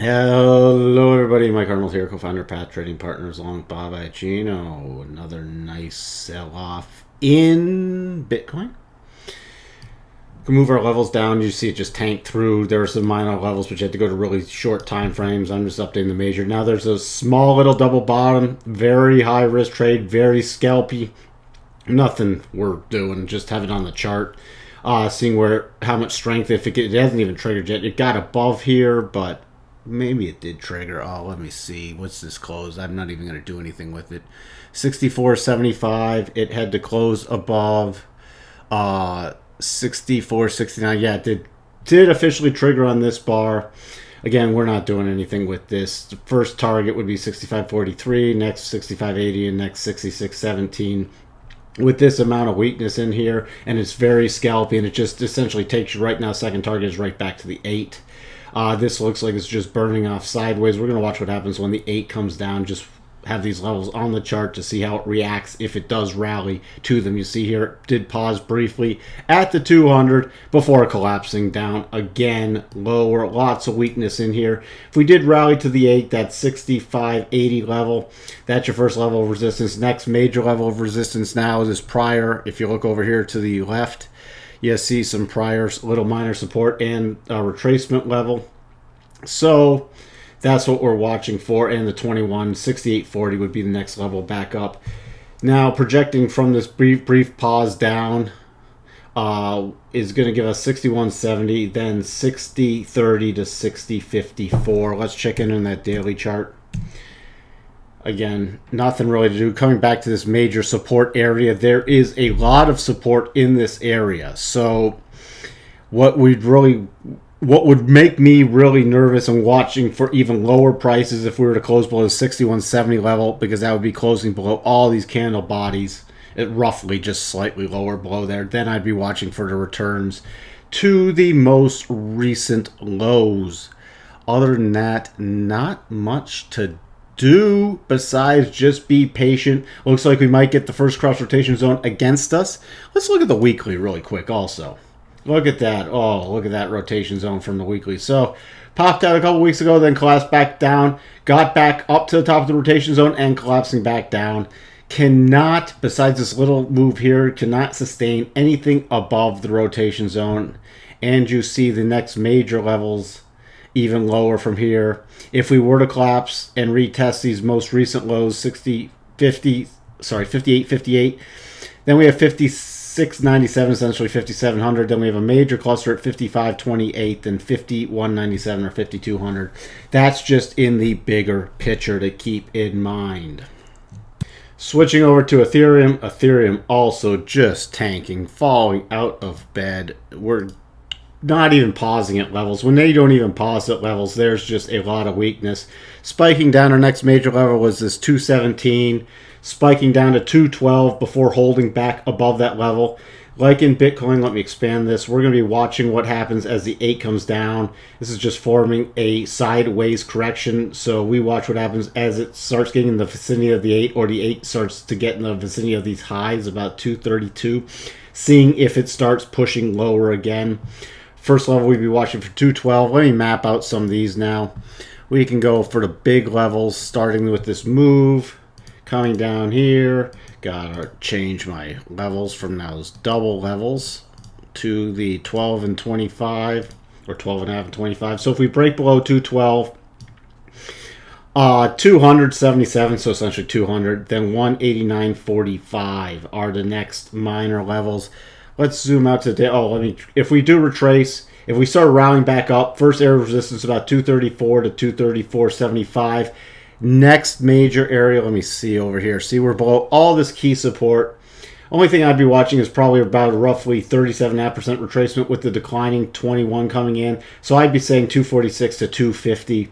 Hello everybody, Mike Arnold here, co-founder of Path Trading Partners along with Bob Iacchino. Another nice sell-off in Bitcoin. We can move our levels down. You see it just tanked through. There were some minor levels, but you had to go to really short time frames. I'm just updating the major. Now there's a small little double bottom, very high risk trade, very scalpy. Nothing we're doing, just have it on the chart. Seeing how much strength, if it hasn't even triggered yet. It got above here, but maybe it did trigger. Oh, let me see. What's this close? I'm not even going to do anything with it. 64.75. It had to close above 64.69. Yeah, it did officially trigger on this bar. Again, we're not doing anything with this. The first target would be 65.43, next 65.80, and next 66.17. With this amount of weakness in here, and it's very scalpy, and it just essentially takes you right now. Second target is right back to the 8. This looks like it's just burning off sideways. We're going to watch what happens when the 8 comes down. Just have these levels on the chart to see how it reacts if it does rally to them. You see here it did pause briefly at the 200 before collapsing down again lower. Lots of weakness in here. If we did rally to the 8, that 65.80 level, that's your first level of resistance. Next major level of resistance now is this prior. If you look over here to the left, you see some prior little minor support and retracement level. So that's what we're watching for. And the 21, 68.40 would be the next level back up. Now projecting from this brief pause down is going to give us 61.70, then 60.30 to 60.54. Let's check in on that daily chart. Again, nothing really to do. Coming back to this major support area, there is a lot of support in this area. So what would make me really nervous and watching for even lower prices if we were to close below the 61.70 level, because that would be closing below all these candle bodies at roughly just slightly lower below there. Then I'd be watching for the returns to the most recent lows. Other than that, not much to do besides just be patient. Looks like we might get the first cross rotation zone against us. Let's look at the weekly really quick also. Look at that. Oh, look at that rotation zone from the weekly. So popped out a couple weeks ago, then collapsed back down, got back up to the top of the rotation zone and collapsing back down. Cannot, besides this little move here, cannot sustain anything above the rotation zone. And you see the next major levels even lower from here. If we were to collapse and retest these most recent lows, 58.58, then we have 56.97, essentially 5,700. Then we have a major cluster at 55.28, then 51.97 or 5,200. That's just in the bigger picture to keep in mind. Switching over to Ethereum. Ethereum also just tanking, falling out of bed. We're not even pausing at levels. When they don't even pause at levels, there's just a lot of weakness. Spiking down, our next major level was this 217, spiking down to 212 before holding back above that level. Like in Bitcoin, let me expand this. We're going to be watching what happens as the 8 comes down. This is just forming a sideways correction. So we watch what happens as it starts getting in the vicinity of the 8, or the 8 starts to get in the vicinity of these highs, about 232. Seeing if it starts pushing lower again. First level we'd be watching for 212. Let me map out some of these now. We can go for the big levels, starting with this move. Coming down here. Gotta change my levels from those double levels to the 12 and 25. Or 12 and a half and 25. So if we break below 212, 277, so essentially 200. Then 189.45 are the next minor levels. Let's zoom out to the if we do retrace, if we start rallying back up, first area of resistance about 234 to 234.75. Next major area, let me see over here. See, we're below all this key support. Only thing I'd be watching is probably about roughly 37.5% retracement with the declining 21 coming in. So I'd be saying 246 to 250.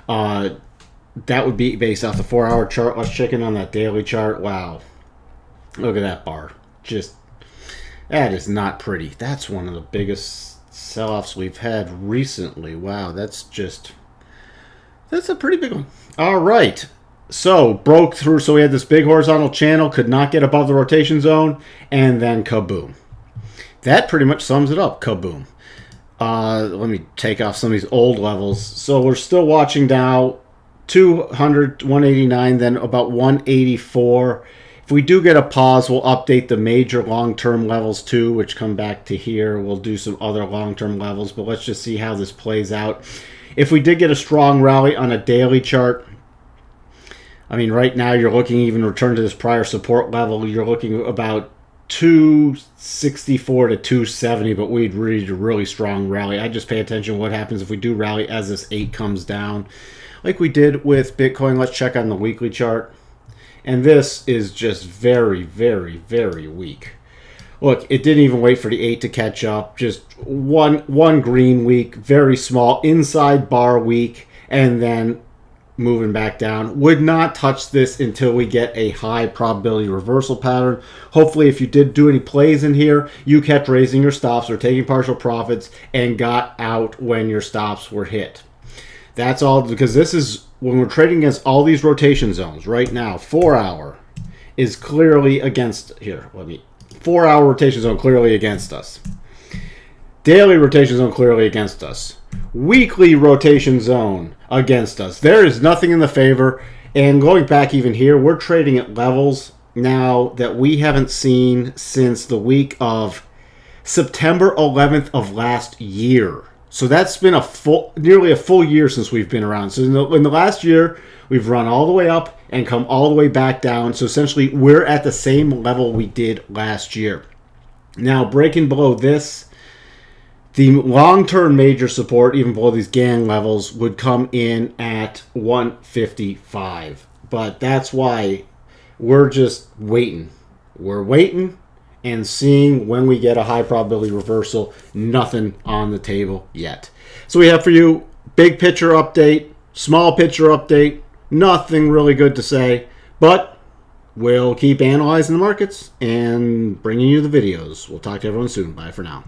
That would be based off the 4-hour chart. Let's check in on that daily chart. Wow. Look at that bar. That is not pretty. That's one of the biggest sell-offs we've had recently. Wow, that's a pretty big one. All right. So, broke through. So we had this big horizontal channel, could not get above the rotation zone, and then kaboom. That pretty much sums it up. Kaboom. Let me take off some of these old levels. So we're still watching now 200, 189, then about 184. If we do get a pause, we'll update the major long-term levels too, which come back to here. We'll do some other long-term levels, but let's just see how this plays out. If we did get a strong rally on a daily chart, I mean, right now you're looking, even return to this prior support level, you're looking about 264 to 270, but we'd read a really strong rally. I just pay attention to what happens if we do rally as this 8 comes down, like we did with Bitcoin. Let's check on the weekly chart. And this is just very, very, very weak. Look, it didn't even wait for the 8 to catch up. Just one green week, very small, inside bar week, and then moving back down. Would not touch this until we get a high probability reversal pattern. Hopefully, if you did do any plays in here, you kept raising your stops or taking partial profits and got out when your stops were hit. That's all, because this is when we're trading against all these rotation zones right now. 4 hour is clearly against here. 4 hour rotation zone clearly against us. Daily rotation zone clearly against us. Weekly rotation zone against us. There is nothing in the favor. And going back even here, we're trading at levels now that we haven't seen since the week of September 11th of last year. So that's been nearly a full year since we've been around. So in the last year, we've run all the way up and come all the way back down. So essentially, we're at the same level we did last year. Now, breaking below this, the long-term major support, even below these gang levels, would come in at 155. But that's why we're just waiting. We're waiting and seeing when we get a high probability reversal. Nothing on the table yet. So we have for you big picture update, small picture update, nothing really good to say, but we'll keep analyzing the markets and bringing you the videos. We'll talk to everyone soon. Bye for now.